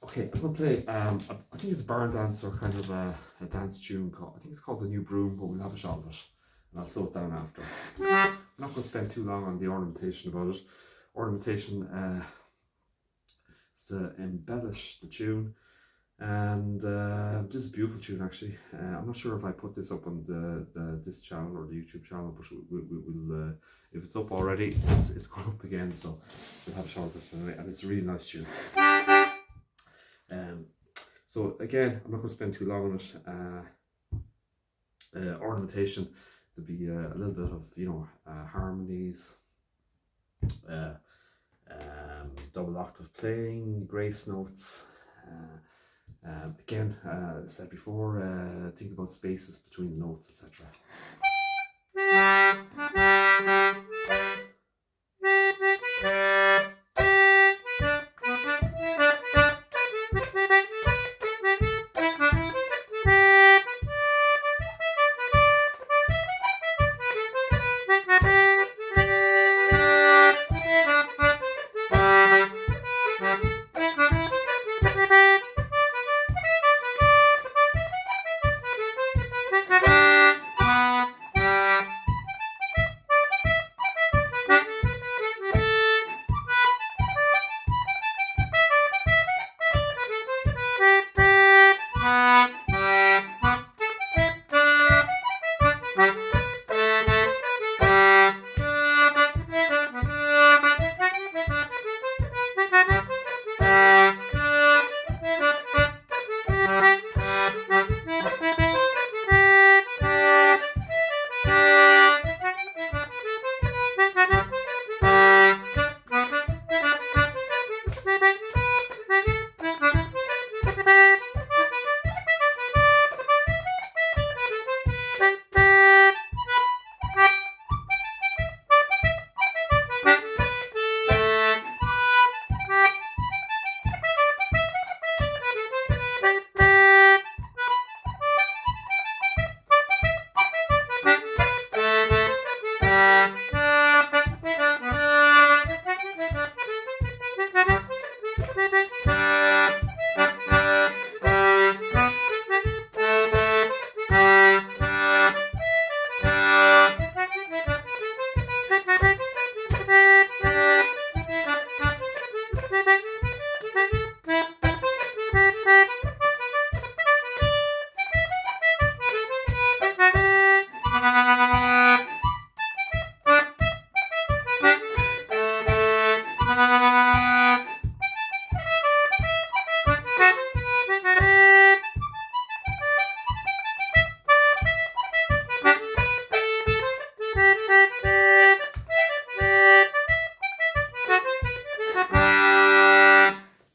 Okay, I'm gonna play. I think it's a barn dance or kind of a dance tune called. I think it's called the New Broom, but we'll have a shot of it, and I'll slow it down after. I'm not gonna spend too long on the ornamentation about it. Ornamentation is to embellish the tune, and this is a beautiful tune actually. I'm not sure if I put this up on the this channel or the YouTube channel, but we'll if it's up already, it's going up again, so we'll have a shot of it anyway, and it's a really nice tune. Um, so again, I'm not going to spend too long on it. Ornamentation, there'll be a little bit of harmonies, uh, double octave playing, grace notes. Again, as I said before, think about spaces between the notes, etc.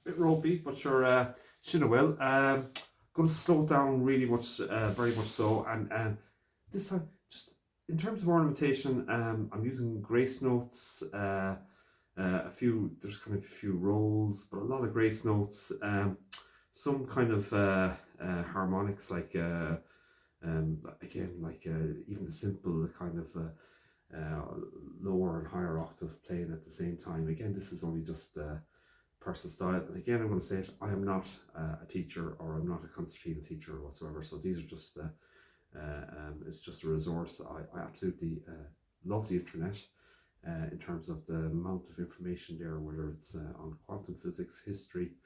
Bit ropey, but sure, shinna will. Going to slow it down really much, very much so, and this time, just in terms of ornamentation, I'm using grace notes. A few, there's kind of a few rolls, but a lot of grace notes. Some kind of harmonics, like again, like even the simple kind of lower and higher octave playing at the same time. Again, this is only just personal style. And again, I'm going to say it, I am not a teacher, or I'm not a concertina teacher whatsoever. So these are just, it's just a resource. I absolutely love the internet in terms of the amount of information there, whether it's on quantum physics, history,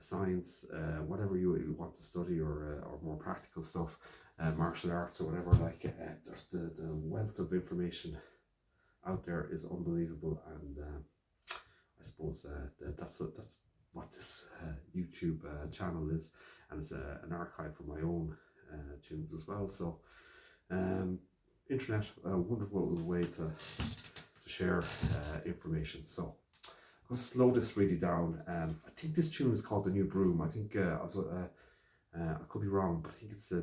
science, whatever you want to study, or more practical stuff, martial arts or whatever. Like there's the wealth of information out there is unbelievable, and I suppose that's what this YouTube channel is, and it's an archive for my own tunes as well. So internet, a wonderful way to share information. So I'm going to slow this really down. I think this tune is called the New Broom. I think I could be wrong, but I think it's the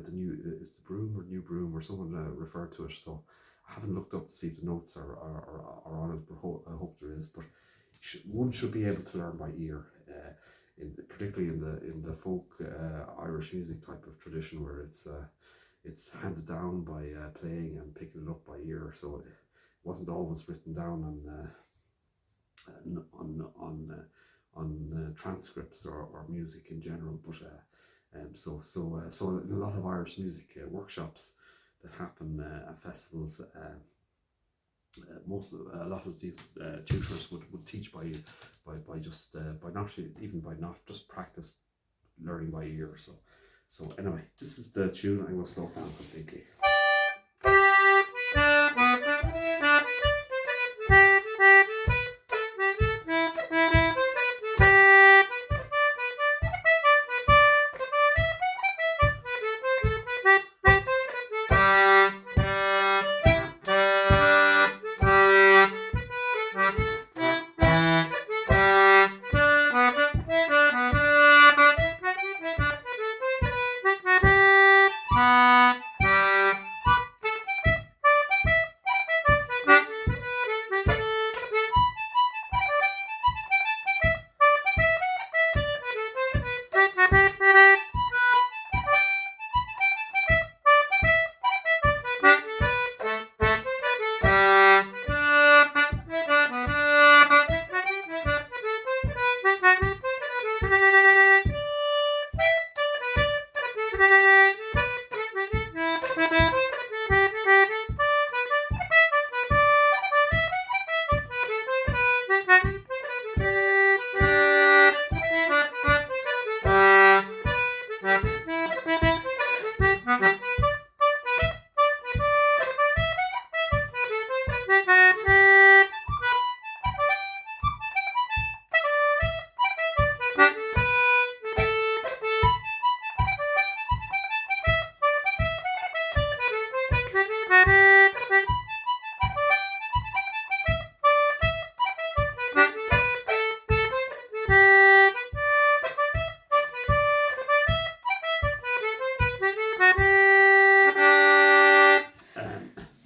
Broom or New Broom, or someone referred to it. So I haven't looked up to see if the notes are on it, but I hope there is. But one should be able to learn by ear, particularly in the folk Irish music type of tradition, where it's handed down by playing and picking it up by ear. So it wasn't always written down on transcripts or music in general. But so a lot of Irish music workshops that happen at festivals. A lot of these tutors would teach by just by not even by not just practice learning by ear. So anyway, this is the tune. I will slow it down completely.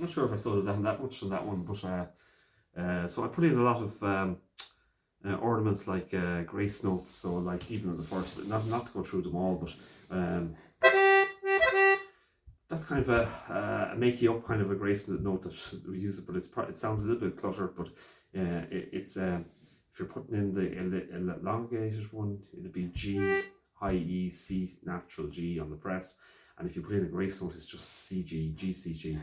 Not sure if I slowed it down that much on that one, but so I put in a lot of ornaments like grace notes. So like even in the first, not to go through them all, but that's kind of a makey up kind of a grace note that we use it, but it sounds a little bit cluttered. But it's if you're putting in the elongated one, it'll be G, high E, C, natural G on the press, and if you put in a grace note, it's just C G, G C G.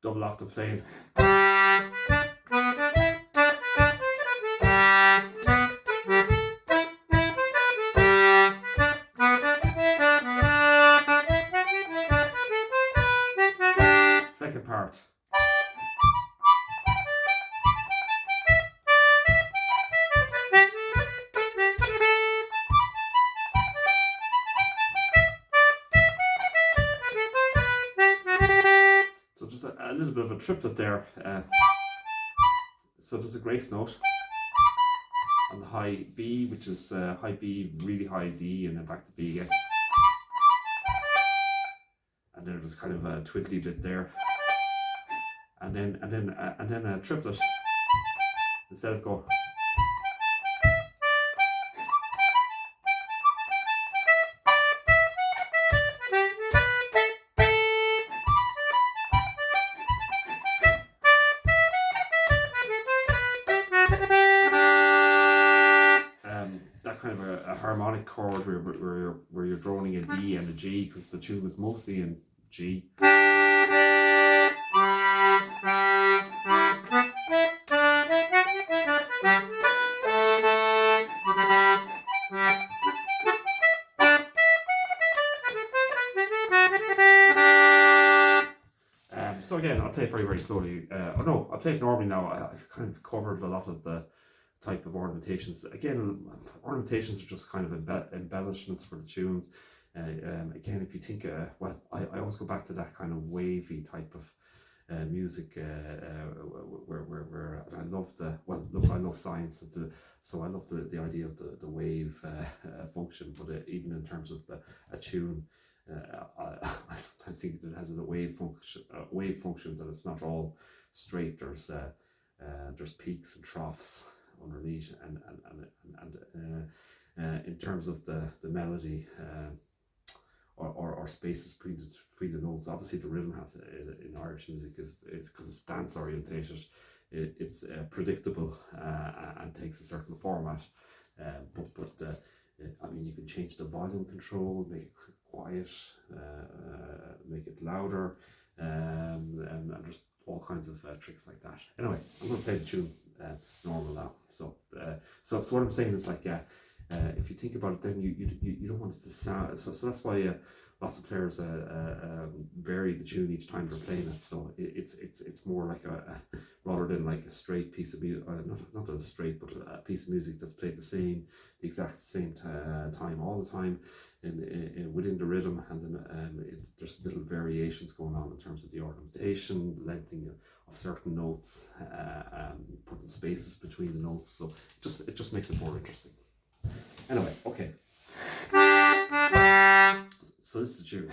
Double octave playing. Second part. So just a little bit of a triplet there. So there's a grace note on the high B, which is high B, really high D, and then back to B again. And then there's kind of a twiddly bit there, and then a triplet instead of go. That kind of a harmonic chord where you're droning a D and a G, because the tune was mostly in G. So again, I'll play it very, very slowly. I'll play it normally now. I've kind of covered a lot of the type of ornamentations. Again, ornamentations are just kind of embellishments for the tunes. Again, if you think, I always go back to that kind of wavy type of music where I love I love science, and so I love the idea of the wave function, but even in terms of a tune, I sometimes think that it has a wave function, that it's not all straight. There's peaks and troughs underneath, and in terms of the melody. Or spaces between the notes. Obviously, the rhythm has in Irish music is because it's dance orientated. It's predictable and takes a certain format. I mean, you can change the volume control, make it quiet, make it louder, and there's all kinds of tricks like that. Anyway, I'm going to play the tune normal now. So what I'm saying is like, if you think about it, then you don't want it to sound. So that's why lots of players vary the tune each time they're playing it. So it's more like rather than like a straight piece of music, not a straight, but a piece of music that's played the exact same time all the time, in within the rhythm, and then there's little variations going on in terms of the ornamentation, lengthening of certain notes, putting spaces between the notes. So it just makes it more interesting. Anyway, okay. So this is the tune.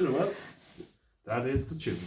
Well, that is the tune.